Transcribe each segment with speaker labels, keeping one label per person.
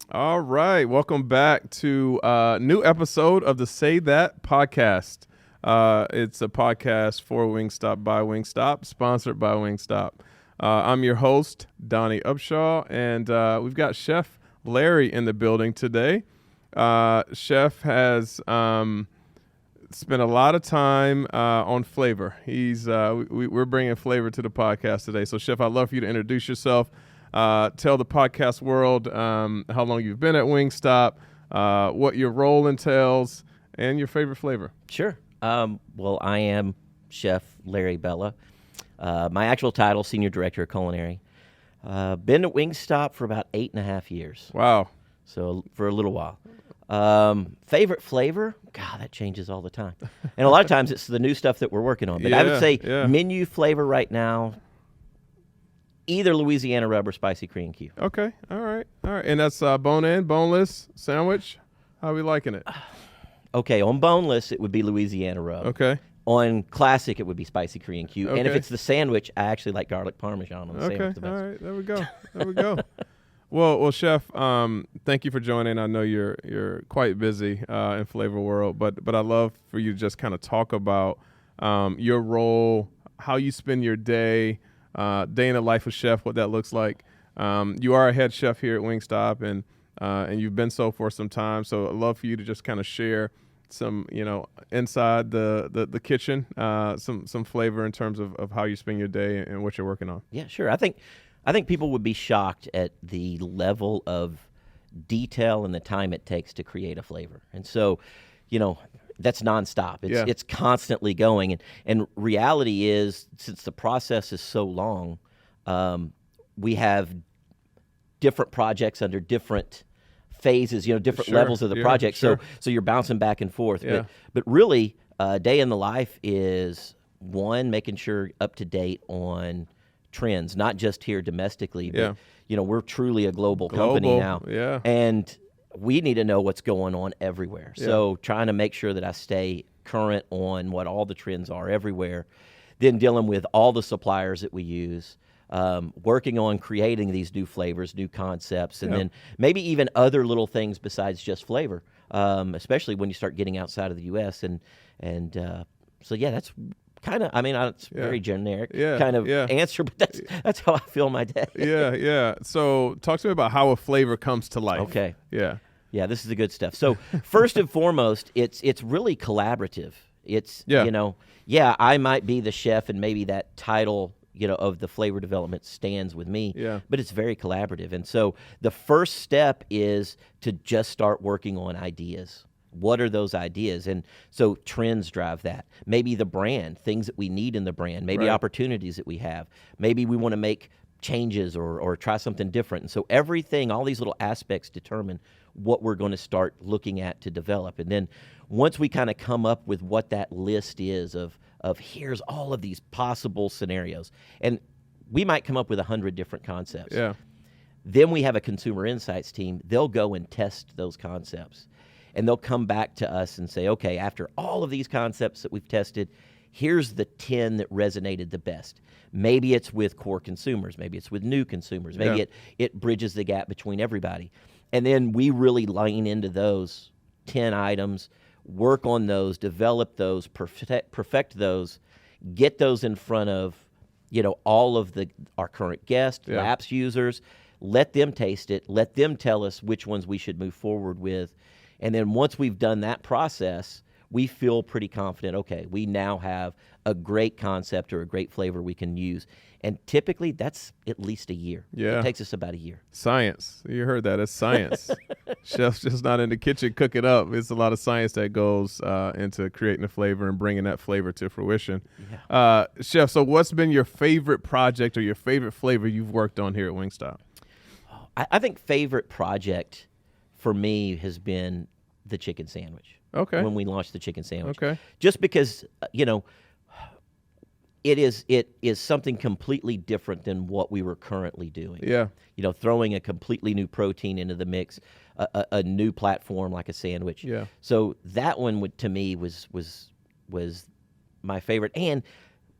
Speaker 1: All right. Welcome back to a new episode of the Say That podcast. It's a podcast for Wingstop by Wingstop, sponsored by Wingstop. I'm your host, Donnie Upshaw, and we've got Chef Larry in the building today. Chef has spent a lot of time on flavor. We're bringing flavor to the podcast today. So, Chef, I'd love for you to introduce yourself. Tell the podcast world how long you've been at Wingstop, what your role entails, and your favorite flavor.
Speaker 2: Sure. Well, I am Chef Larry Bellah. My actual title, Senior Director of Culinary. Been at Wingstop for about 8.5 years.
Speaker 1: Wow.
Speaker 2: So for a little while. Favorite flavor? God, that changes all the time. And a lot of times it's the new stuff that we're working on. But I would say menu flavor right now, either Louisiana rub or spicy Korean Q.
Speaker 1: Okay. All right. And that's bone-in, boneless sandwich. How are we liking it?
Speaker 2: Okay, on boneless, it would be Louisiana rub.
Speaker 1: Okay.
Speaker 2: On classic, it would be spicy Korean Q.
Speaker 1: Okay.
Speaker 2: And if it's the sandwich, I actually like garlic parmesan on the sandwich the best.
Speaker 1: All right. There we go. Well, Chef, thank you for joining. I know you're quite busy in flavor world, but I'd love for you to just kind of talk about your role, how you spend your day in the life of chef, what that looks like. You are a head chef here at Wingstop, and you've been so for some time. So I'd love for you to just kind of share some, inside the kitchen, some flavor in terms of how you spend your day and what you're working on.
Speaker 2: Yeah, sure. I think people would be shocked at the level of detail and the time it takes to create a flavor. And so, that's nonstop. It's constantly going. And reality is, since the process is so long, we have different projects under different phases, different levels of the project.
Speaker 1: Sure.
Speaker 2: So you're bouncing back and forth.
Speaker 1: Yeah.
Speaker 2: But really, day in the life is, one, making sure up to date on trends, not just here domestically, but we're truly a global company now.
Speaker 1: Yeah.
Speaker 2: And we need to know what's going on everywhere.
Speaker 1: Yeah.
Speaker 2: So trying to make sure that I stay current on what all the trends are everywhere, then dealing with all the suppliers that we use, working on creating these new flavors, new concepts, and then maybe even other little things besides just flavor, especially when you start getting outside of the U.S. So that's kind of, it's very generic kind of answer, but that's how I feel my day.
Speaker 1: Yeah. So talk to me about how a flavor comes to life.
Speaker 2: Okay.
Speaker 1: Yeah,
Speaker 2: this is the good stuff. So first and foremost, it's really collaborative. It's, I might be the chef and maybe that title, of the flavor development stands with me, but it's very collaborative. And so the first step is to just start working on ideas. What are those ideas? And so trends drive that. Maybe the brand, things that we need in the brand, maybe opportunities that we have. Maybe we want to make changes or try something different. And so everything, all these little aspects determine what we're going to start looking at to develop. And then once we kind of come up with what that list is of here's all of these possible scenarios, and we might come up with 100 different concepts.
Speaker 1: Yeah.
Speaker 2: Then we have a consumer insights team. They'll go and test those concepts. And they'll come back to us and say, okay, after all of these concepts that we've tested, here's the 10 that resonated the best. Maybe it's with core consumers. Maybe it's with new consumers. Maybe it bridges the gap between everybody. And then we really lean into those 10 items, work on those, develop those, perfect those, get those in front of, all of our current guests, lapsed users, let them taste it, let them tell us which ones we should move forward with. And then once we've done that process, we feel pretty confident, okay, we now have a great concept or a great flavor we can use. And typically, that's at least a year.
Speaker 1: Yeah.
Speaker 2: It takes us about a year.
Speaker 1: Science. You heard that. It's science. Chef's just not in the kitchen cooking up. It's a lot of science that goes into creating a flavor and bringing that flavor to fruition. Yeah. Chef, so what's been your favorite project or your favorite flavor you've worked on here at Wingstop?
Speaker 2: I think favorite project for me has been the chicken sandwich.
Speaker 1: Okay.
Speaker 2: When we launched the chicken sandwich.
Speaker 1: Okay.
Speaker 2: Just because, it is something completely different than what we were currently doing.
Speaker 1: Yeah.
Speaker 2: Throwing a completely new protein into the mix, a new platform like a sandwich.
Speaker 1: Yeah.
Speaker 2: So that one to me was my favorite. And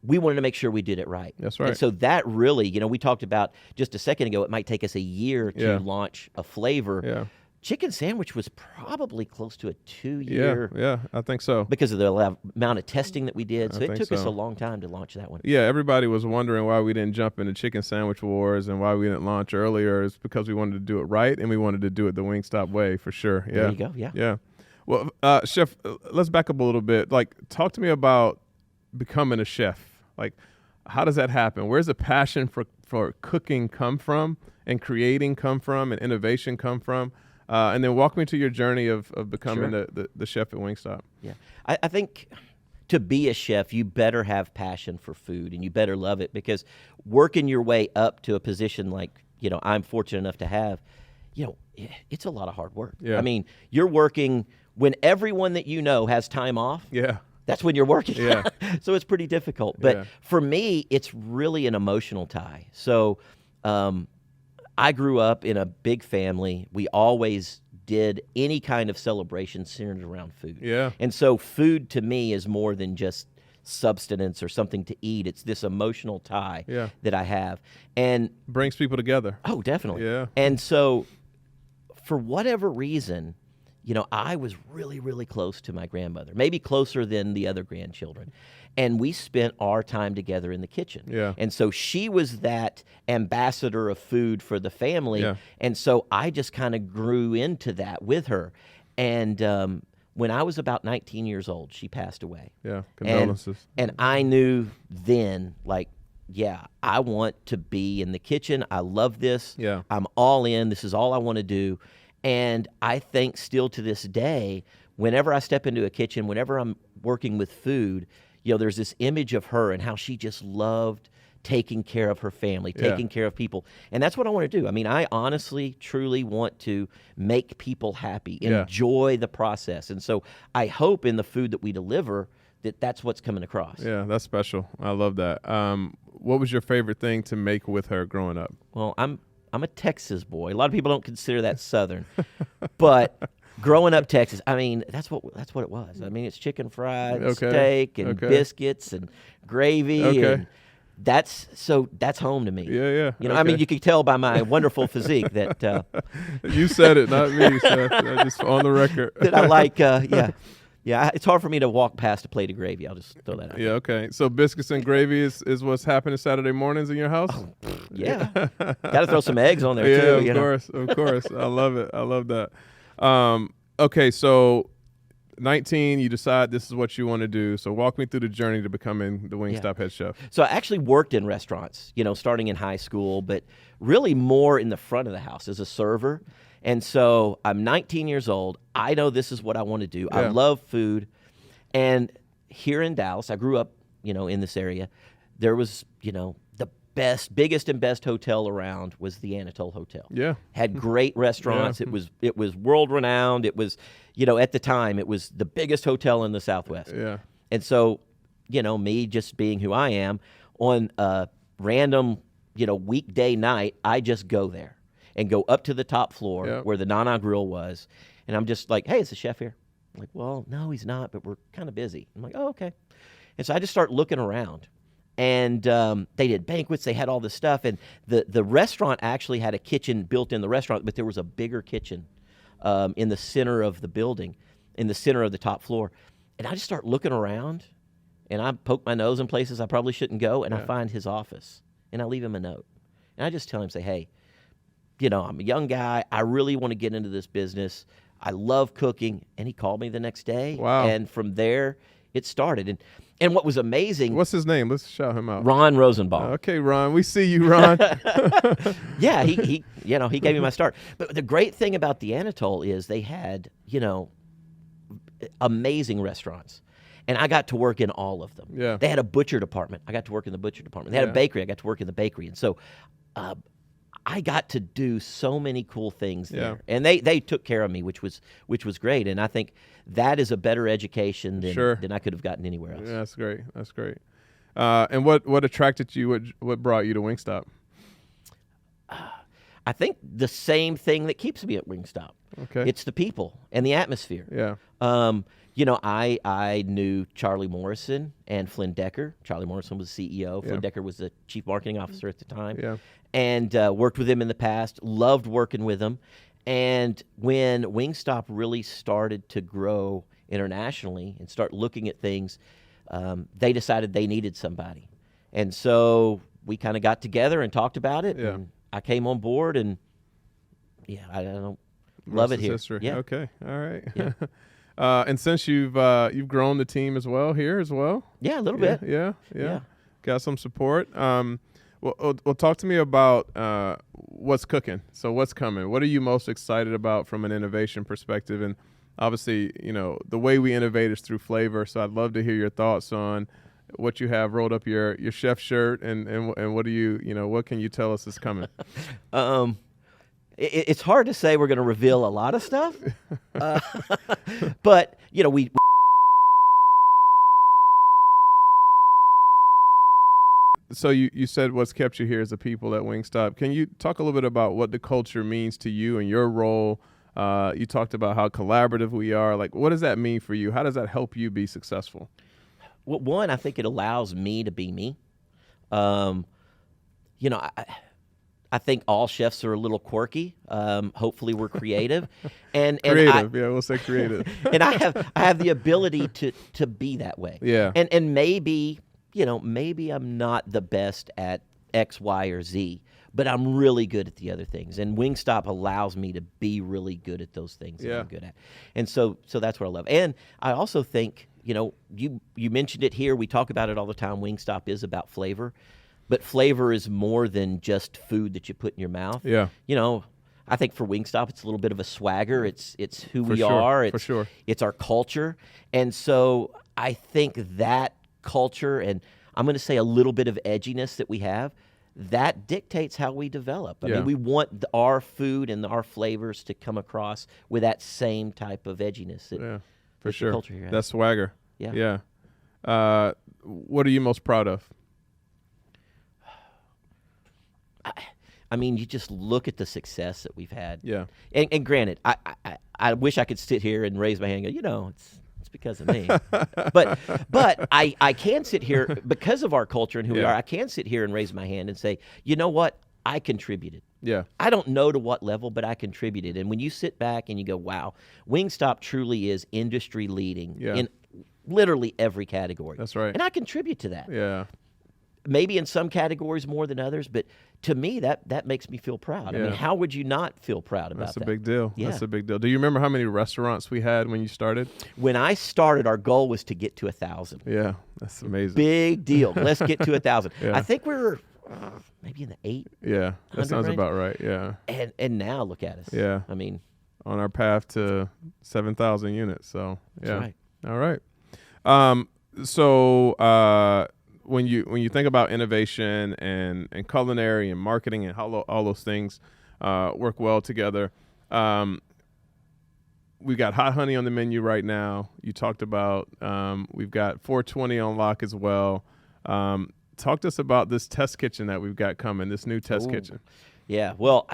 Speaker 2: we wanted to make sure we did it right.
Speaker 1: That's right.
Speaker 2: And so that really, we talked about just a second ago, it might take us a year to launch a flavor.
Speaker 1: Yeah.
Speaker 2: Chicken sandwich was probably close to a 2-year.
Speaker 1: Yeah, I think so.
Speaker 2: Because of the amount of testing that we did. So it took us a long time to launch that one.
Speaker 1: Yeah, everybody was wondering why we didn't jump into chicken sandwich wars and why we didn't launch earlier. It's because we wanted to do it right, and we wanted to do it the Wingstop way for sure. Yeah.
Speaker 2: There you go, yeah.
Speaker 1: Well, Chef, let's back up a little bit. Like, talk to me about becoming a chef. Like, how does that happen? Where's the passion for cooking come from, and creating come from, and innovation come from? And then walk me to your journey of becoming the chef at Wingstop.
Speaker 2: Yeah, I think to be a chef, you better have passion for food, and you better love it, because working your way up to a position like, I'm fortunate enough to have, it's a lot of hard work.
Speaker 1: Yeah.
Speaker 2: I mean, you're working when everyone that has time off.
Speaker 1: Yeah.
Speaker 2: That's when you're working.
Speaker 1: Yeah.
Speaker 2: So it's pretty difficult. But for me, it's really an emotional tie. So I grew up in a big family. We always did any kind of celebration centered around food.
Speaker 1: Yeah.
Speaker 2: And so food to me is more than just substance or something to eat. It's this emotional tie that I have. And
Speaker 1: brings people together.
Speaker 2: Oh, definitely.
Speaker 1: Yeah.
Speaker 2: And so for whatever reason, I was really, really close to my grandmother, maybe closer than the other grandchildren. And we spent our time together in the kitchen.
Speaker 1: Yeah.
Speaker 2: And so she was that ambassador of food for the family.
Speaker 1: Yeah.
Speaker 2: And so I just kind of grew into that with her. And when I was about 19 years old, she passed away.
Speaker 1: Yeah, condolences.
Speaker 2: And I knew then, like, I want to be in the kitchen. I love this.
Speaker 1: Yeah.
Speaker 2: I'm all in. This is all I want to do. And I think still to this day, whenever I step into a kitchen, whenever I'm working with food, there's this image of her and how she just loved taking care of her family, taking care of people. And that's what I want to do. I mean, I honestly, truly want to make people happy, enjoy the process. And so I hope in the food that we deliver that's what's coming across.
Speaker 1: Yeah, that's special. I love that. What was your favorite thing to make with her growing up?
Speaker 2: Well, I'm a Texas boy. A lot of people don't consider that Southern, but growing up Texas, I mean, that's what it was. I mean, it's chicken fried, steak, and biscuits and gravy, and that's home to me.
Speaker 1: Yeah.
Speaker 2: I mean, you could tell by my wonderful physique that
Speaker 1: you said it, not me. So just on the record
Speaker 2: that I like. Yeah, it's hard for me to walk past a plate of gravy. I'll just throw that out.
Speaker 1: Yeah, okay. So biscuits and gravy is what's happening Saturday mornings in your house?
Speaker 2: Oh, yeah. Got to throw some eggs on there, too.
Speaker 1: Yeah, of course. I love it. I love that. Okay, so 19, you decide this is what you want to do. So walk me through the journey to becoming the Wingstop head chef.
Speaker 2: So I actually worked in restaurants, starting in high school, but really more in the front of the house as a server. And so I'm 19 years old. I know this is what I want to do. I love food. And here in Dallas, I grew up, in this area. There was, the biggest and best hotel around was the Anatole Hotel.
Speaker 1: Yeah.
Speaker 2: Had great restaurants.
Speaker 1: Yeah.
Speaker 2: It was world renowned. It was, at the time, it was the biggest hotel in the Southwest.
Speaker 1: Yeah.
Speaker 2: And so, me just being who I am, on a random, weekday night, I just go there. And go up to the top floor where the Nana Grill was. And I'm just like, hey, is the chef here? I'm like, well, no, he's not, but we're kind of busy. I'm like, oh, okay. And so I just start looking around. And they did banquets. They had all this stuff. And the restaurant actually had a kitchen built in the restaurant, but there was a bigger kitchen in the center of the building, in the center of the top floor. And I just start looking around, and I poke my nose in places I probably shouldn't go, and I find his office. And I leave him a note. And I just tell him, say, hey, I'm a young guy. I really want to get into this business. I love cooking. And he called me the next day.
Speaker 1: Wow.
Speaker 2: And from there, it started. And what was amazing.
Speaker 1: What's his name? Let's shout him out.
Speaker 2: Ron Rosenbaum.
Speaker 1: Okay, Ron. We see you, Ron.
Speaker 2: Yeah, he gave me my start. But the great thing about the Anatole is they had, amazing restaurants. And I got to work in all of them.
Speaker 1: Yeah.
Speaker 2: They had a butcher department. I got to work in the butcher department. They had a bakery. I got to work in the bakery. And so I got to do so many cool things there. And they took care of me, which was great. And I think that is a better education than I could have gotten anywhere else.
Speaker 1: Yeah, that's great. That's great. And what attracted you? What brought you to Wingstop?
Speaker 2: I think the same thing that keeps me at Wingstop.
Speaker 1: Okay.
Speaker 2: It's the people and the atmosphere.
Speaker 1: Yeah.
Speaker 2: I knew Charlie Morrison and Flynn Decker. Charlie Morrison was the CEO. Flynn Decker was the chief marketing officer at the time.
Speaker 1: Yeah.
Speaker 2: And worked with him in the past. Loved working with him. And when Wingstop really started to grow internationally and start looking at things, they decided they needed somebody. And so we kind of got together and talked about it.
Speaker 1: Yeah.
Speaker 2: And I came on board, and I don't love it here.
Speaker 1: History.
Speaker 2: Yeah.
Speaker 1: Okay. All right.
Speaker 2: Yeah.
Speaker 1: And since you've grown the team as well here as well.
Speaker 2: Yeah, a little bit.
Speaker 1: Yeah. Got some support. Well, talk to me about what's cooking. So what's coming? What are you most excited about from an innovation perspective? And obviously, the way we innovate is through flavor. So I'd love to hear your thoughts on what you have rolled up your chef shirt and what do what can you tell us is coming?
Speaker 2: It's hard to say we're going to reveal a lot of stuff, but we.
Speaker 1: So you said what's kept you here is the people at Wingstop. Can you talk a little bit about what the culture means to you and your role? You talked about how collaborative we are. Like, what does that mean for you? How does that help you be successful?
Speaker 2: Well, one, I think it allows me to be me. I think all chefs are a little quirky. Hopefully, we're creative, and
Speaker 1: we'll say creative.
Speaker 2: And I have the ability to be that way.
Speaker 1: Yeah.
Speaker 2: And maybe I'm not the best at X, Y, or Z, but I'm really good at the other things. And Wingstop allows me to be really good at those things that I'm good at. And so that's what I love. And I also think, you mentioned it here. We talk about it all the time. Wingstop is about flavor. But flavor is more than just food that you put in your mouth.
Speaker 1: Yeah.
Speaker 2: I think for Wingstop, it's a little bit of a swagger. It's who we
Speaker 1: sure,
Speaker 2: are.
Speaker 1: For sure.
Speaker 2: It's our culture. And so I think that culture, and I'm going to say a little bit of edginess that we have, that dictates how we develop. I mean, we want our food and our flavors to come across with that same type of edginess.
Speaker 1: For sure.
Speaker 2: Culture here has.
Speaker 1: That's swagger.
Speaker 2: Yeah.
Speaker 1: What are you most proud of?
Speaker 2: I mean, you just look at the success that we've had.
Speaker 1: Yeah.
Speaker 2: And granted, I wish I could sit here and raise my hand and go, it's because of me. but I can sit here because of our culture and who we are. I can sit here and raise my hand and say, you know what? I contributed.
Speaker 1: Yeah.
Speaker 2: I don't know to what level, but I contributed. And when you sit back and you go, wow, Wingstop truly is industry leading in literally every category.
Speaker 1: That's right.
Speaker 2: And I contribute to that.
Speaker 1: Yeah.
Speaker 2: Maybe in some categories more than others, but to me, that makes me feel proud.
Speaker 1: Yeah.
Speaker 2: I mean, how would you not feel proud about that?
Speaker 1: That's a big deal.
Speaker 2: Yeah.
Speaker 1: That's a big deal. Do you remember how many restaurants we had when you started?
Speaker 2: When I started, our goal was to get to 1,000.
Speaker 1: Yeah, that's amazing.
Speaker 2: Big deal. Let's get to 1,000.
Speaker 1: Yeah.
Speaker 2: I think we were maybe in the 8.
Speaker 1: Yeah, that sounds
Speaker 2: range.
Speaker 1: about right. Yeah.
Speaker 2: And now look at us.
Speaker 1: Yeah.
Speaker 2: I mean,
Speaker 1: on our path to 7,000 units. So yeah.
Speaker 2: That's right.
Speaker 1: All right. When you think about innovation and culinary and marketing and how all those things work well together, we've got hot honey on the menu right now. You talked about we've got 420 on lock as well. Talk to us about this test kitchen that we've got coming. This new test kitchen.
Speaker 2: Yeah. Well,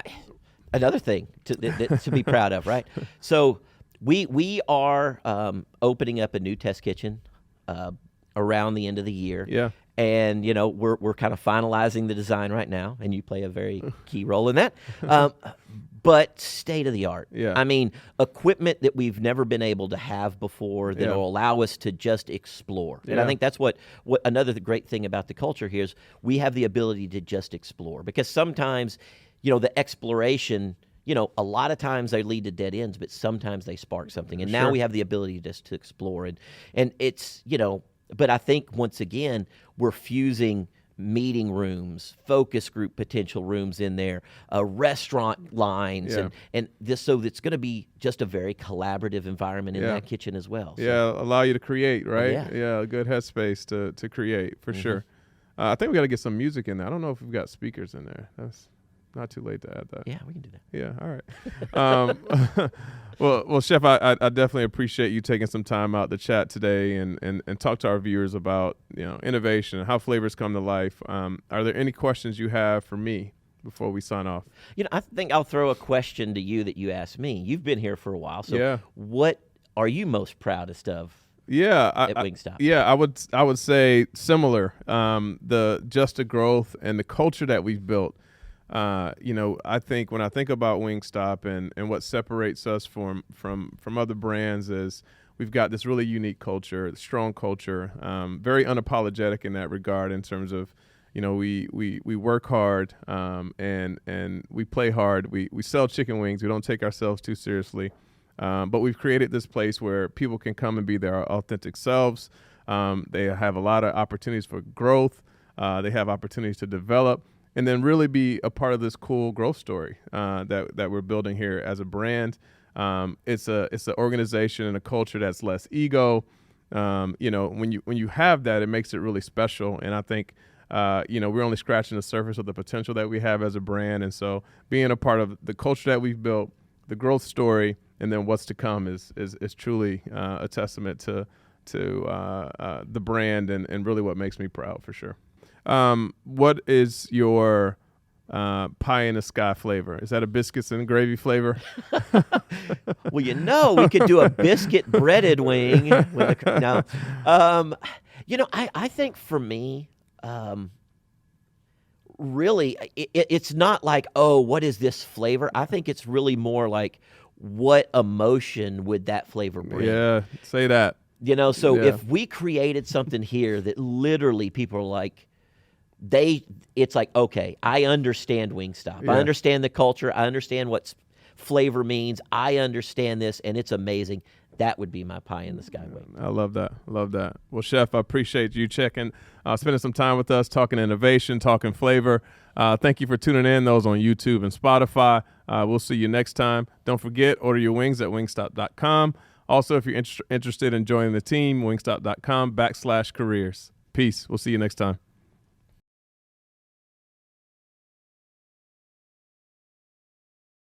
Speaker 2: another thing to be proud of, right? So we are opening up a new test kitchen around the end of the year.
Speaker 1: Yeah.
Speaker 2: And, we're kind of finalizing the design right now, and you play a very key role in that. But state of the art.
Speaker 1: Yeah.
Speaker 2: I mean, equipment that we've never been able to have before that will allow us to just explore. And I think that's what another great thing about the culture here is we have the ability to just explore. Because sometimes, the exploration, a lot of times they lead to dead ends, but sometimes they spark something. And now we have the ability just to explore. And it's, but I think once again, we're fusing meeting rooms, focus group potential rooms in there, restaurant lines, and this, so it's going to be just a very collaborative environment in that kitchen as well. So.
Speaker 1: Yeah, allow you to create, right?
Speaker 2: Yeah.
Speaker 1: A good headspace to create, for sure. I think we got to get some music in there. I don't know if we've got speakers in there. That's not too late to add that.
Speaker 2: Yeah, we can do that.
Speaker 1: Yeah, all right. Well, Chef, I definitely appreciate you taking some time out to chat today and talk to our viewers about innovation and how flavors come to life. Are there any questions you have for me before we sign off?
Speaker 2: I think I'll throw a question to you that you asked me. You've been here for a while, so
Speaker 1: Yeah.
Speaker 2: what are you most proudest of
Speaker 1: Yeah,
Speaker 2: at Wingstop?
Speaker 1: I would say similar. The just the growth and the culture that we've built. I think when I think about Wingstop and what separates us from other brands is we've got this really unique culture, strong culture, very unapologetic in that regard in terms of, we work hard and we play hard. We sell chicken wings. We don't take ourselves too seriously. But we've created this place where people can come and be their authentic selves. They have a lot of opportunities for growth. They have opportunities to develop and then really be a part of this cool growth story that we're building here as a brand. It's an organization and a culture that's less ego. When you have that, it makes it really special. And I think we're only scratching the surface of the potential that we have as a brand. And so being a part of the culture that we've built, the growth story, and then what's to come is truly a testament to the brand and really what makes me proud for sure. What is your pie in the sky flavor? Is that a biscuits and gravy flavor?
Speaker 2: Well, we could do a biscuit breaded wing. I think for me, really, it's not like, oh, what is this flavor? I think it's really more like, what emotion would that flavor bring?
Speaker 1: Yeah, say that.
Speaker 2: If we created something here that literally people are like, it's like, okay, I understand Wingstop.
Speaker 1: Yeah.
Speaker 2: I understand the culture. I understand what flavor means. I understand this, and it's amazing. That would be my pie in the sky wing.
Speaker 1: I love that. Love that. Well, Chef, I appreciate you spending some time with us, talking innovation, talking flavor. Thank you for tuning in, those on YouTube and Spotify. We'll see you next time. Don't forget, order your wings at wingstop.com. Also, if you're interested in joining the team, wingstop.com/careers. Peace. We'll see you next time.